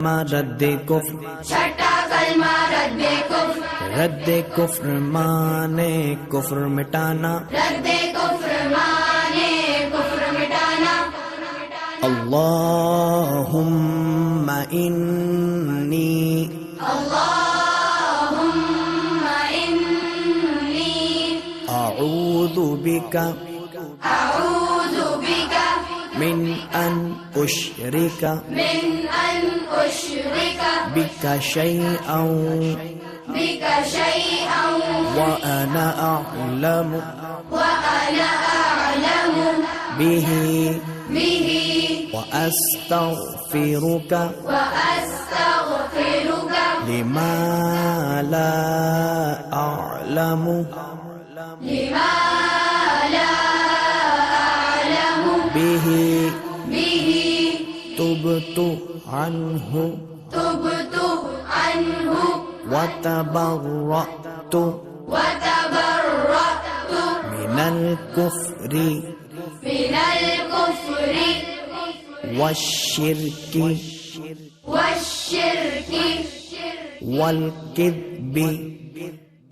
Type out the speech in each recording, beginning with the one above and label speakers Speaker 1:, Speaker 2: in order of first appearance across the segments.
Speaker 1: रद्द कुफ्र,
Speaker 2: छठा कलमा रद्द कुफ्र,
Speaker 1: रद्द कुफ्र माने कुफ्र मिटाना,
Speaker 2: रद्द कुफ्र माने कुफ्र मिटाना।
Speaker 1: अल्लाहुम्मा इन्नी,
Speaker 2: अल्लाहुम्मा इन्नी
Speaker 1: अऊज़ु बिका
Speaker 2: अऊज़ु बिका
Speaker 1: मिन अन उश्रिका
Speaker 2: मिन अन उश्रिका
Speaker 1: बिका शैअन
Speaker 2: बिका शैअन
Speaker 1: व अना अअलमु
Speaker 2: व अना अअलमु
Speaker 1: बिही
Speaker 2: बिही
Speaker 1: व अस्तगफिरुका
Speaker 2: व अस्तगफिरुका
Speaker 1: लिमा ला अअलमु
Speaker 2: लिमा ला अअलमु
Speaker 1: बिही
Speaker 2: बिही
Speaker 1: तुबतु अन्हु
Speaker 2: तुबतु अन्हु
Speaker 1: व तबर्रअतु
Speaker 2: व तबर्रअतु
Speaker 1: मिनल कुफ्रि
Speaker 2: मिनल कुफ्रि
Speaker 1: वश्शिर्कि
Speaker 2: वश्शिर्कि
Speaker 1: वल किद्बि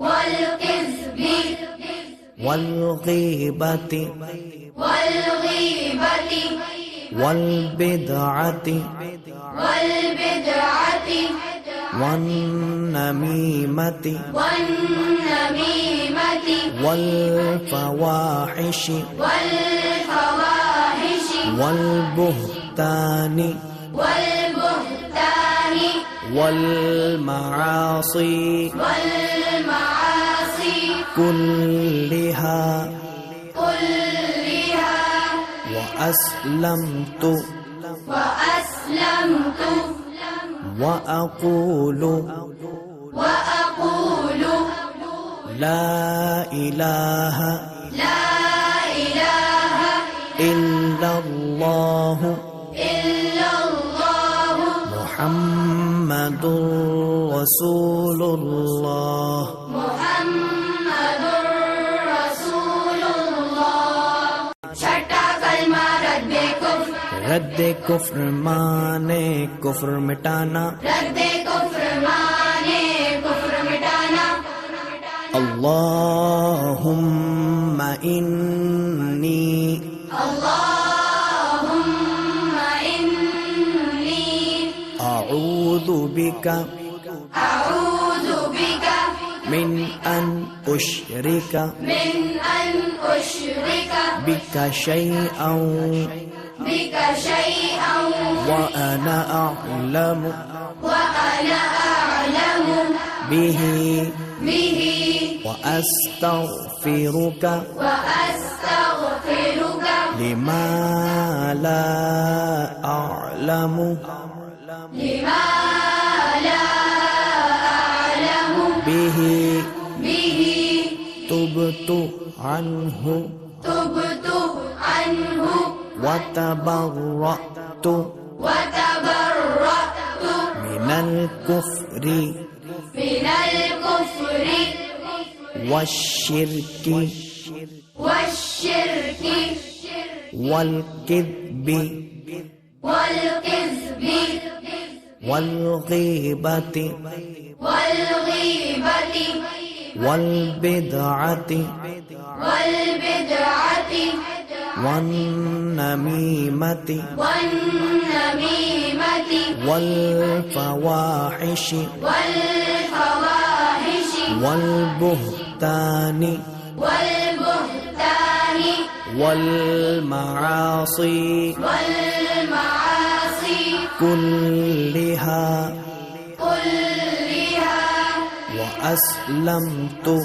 Speaker 2: वल किज़्बि
Speaker 1: वल गीबति
Speaker 2: वल गीबति
Speaker 1: वल बिदअति
Speaker 2: वल बिदअति
Speaker 1: वन नमीमति
Speaker 2: वन नमीमति
Speaker 1: वल फवाहिशि
Speaker 2: वल फवाहिशि
Speaker 1: वल बुहतानि
Speaker 2: वल बुहतानि
Speaker 1: वल मआसी
Speaker 2: वल मआसी
Speaker 1: कुल्लिहा
Speaker 2: कुल्लिहा
Speaker 1: व अस्लमतु
Speaker 2: व अस्लमतु
Speaker 1: व अक़ूलु
Speaker 2: व अक़ूलु
Speaker 1: ला इलाहा
Speaker 2: ला इलाहा
Speaker 1: इल्लल्लाह
Speaker 2: इल्लल्लाहु
Speaker 1: मुहम्मदुर रसूलुल्लाह।
Speaker 2: मुहम्मदुर रसूलुल्लाह। छठा कलमा रद्द कुफ्र,
Speaker 1: रद्द कुफ्र माने कुफ्र मिटाना,
Speaker 2: रद्द कुफ्र माने कुफ्र मिटाना।
Speaker 1: अल्लाहुम्मा इन्नी
Speaker 2: अल्लाहुम्मा इन्नी
Speaker 1: अऊज़ु बिका
Speaker 2: अऊज़ु बिका
Speaker 1: मिन अन उश्रिका
Speaker 2: मिन अन उश्रिका
Speaker 1: बिका शैअन
Speaker 2: बिका शैअन
Speaker 1: व अना अअलमु
Speaker 2: व अना अअलमु
Speaker 1: बिही
Speaker 2: बिही
Speaker 1: व अस्तगफिरुका
Speaker 2: व अस्तगफिरुका
Speaker 1: लिमा ला अअलमु
Speaker 2: लिमा ला अअलमु
Speaker 1: बिही
Speaker 2: बिही
Speaker 1: तुबतु अन्हु
Speaker 2: तुबतु अन्हु
Speaker 1: व तबर्रअतु
Speaker 2: व तबर्रअतु
Speaker 1: मिनल कुफ्रि
Speaker 2: मिनल कुफ्रि
Speaker 1: वश्शिर्कि
Speaker 2: वश्शिर्कि
Speaker 1: वल किद्बि
Speaker 2: वल किज़्बि
Speaker 1: वल गीबति
Speaker 2: वल गीबति
Speaker 1: वल बिदअति
Speaker 2: वल बिदअति
Speaker 1: वन नमीमति
Speaker 2: वन नमीमति
Speaker 1: वल फवाहिशि
Speaker 2: वल फवाहिशि
Speaker 1: वल बुहतानि
Speaker 2: वल बुहतानि
Speaker 1: वल मआसी
Speaker 2: वल मआसी
Speaker 1: कुल्लिहा
Speaker 2: कुल्लिहा
Speaker 1: व अस्लमतु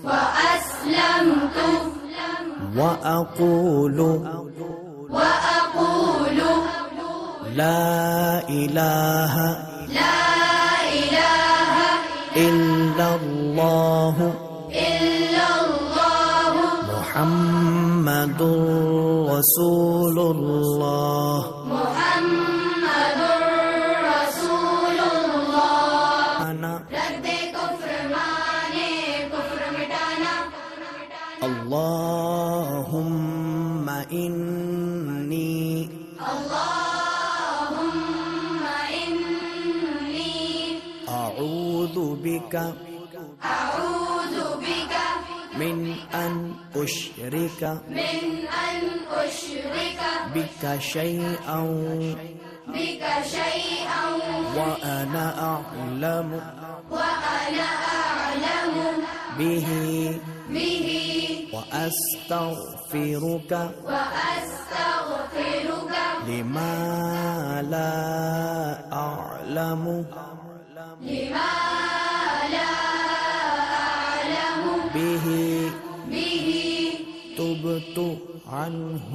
Speaker 2: व अस्लमतु
Speaker 1: व अक़ूलु
Speaker 2: व अक़ूलु
Speaker 1: ला इलाहा
Speaker 2: ला इलाहा
Speaker 1: इल्लल्लाह
Speaker 2: इल्लल्लाहु
Speaker 1: मुहम्मदुर रसूलुल्लाह।
Speaker 2: मुहम्मदुर रसूलुल्लाह।
Speaker 1: अना
Speaker 2: रद्द कुफ्र माने कुफ्र मिटाना।
Speaker 1: अल्लाहुम्मा इन्नी
Speaker 2: अल्लाहुम्मा इन्नी
Speaker 1: بك
Speaker 2: أعوذ بك
Speaker 1: من أن أشرك
Speaker 2: من أن أشرك
Speaker 1: بك شيئا
Speaker 2: بك شيئا
Speaker 1: وأنا أعلم
Speaker 2: وأنا أعلم
Speaker 1: به
Speaker 2: به
Speaker 1: وأستغفرك
Speaker 2: وأستغفرك
Speaker 1: لما لا أعلم
Speaker 2: لما لا أعلم
Speaker 1: به
Speaker 2: به
Speaker 1: تبت عنه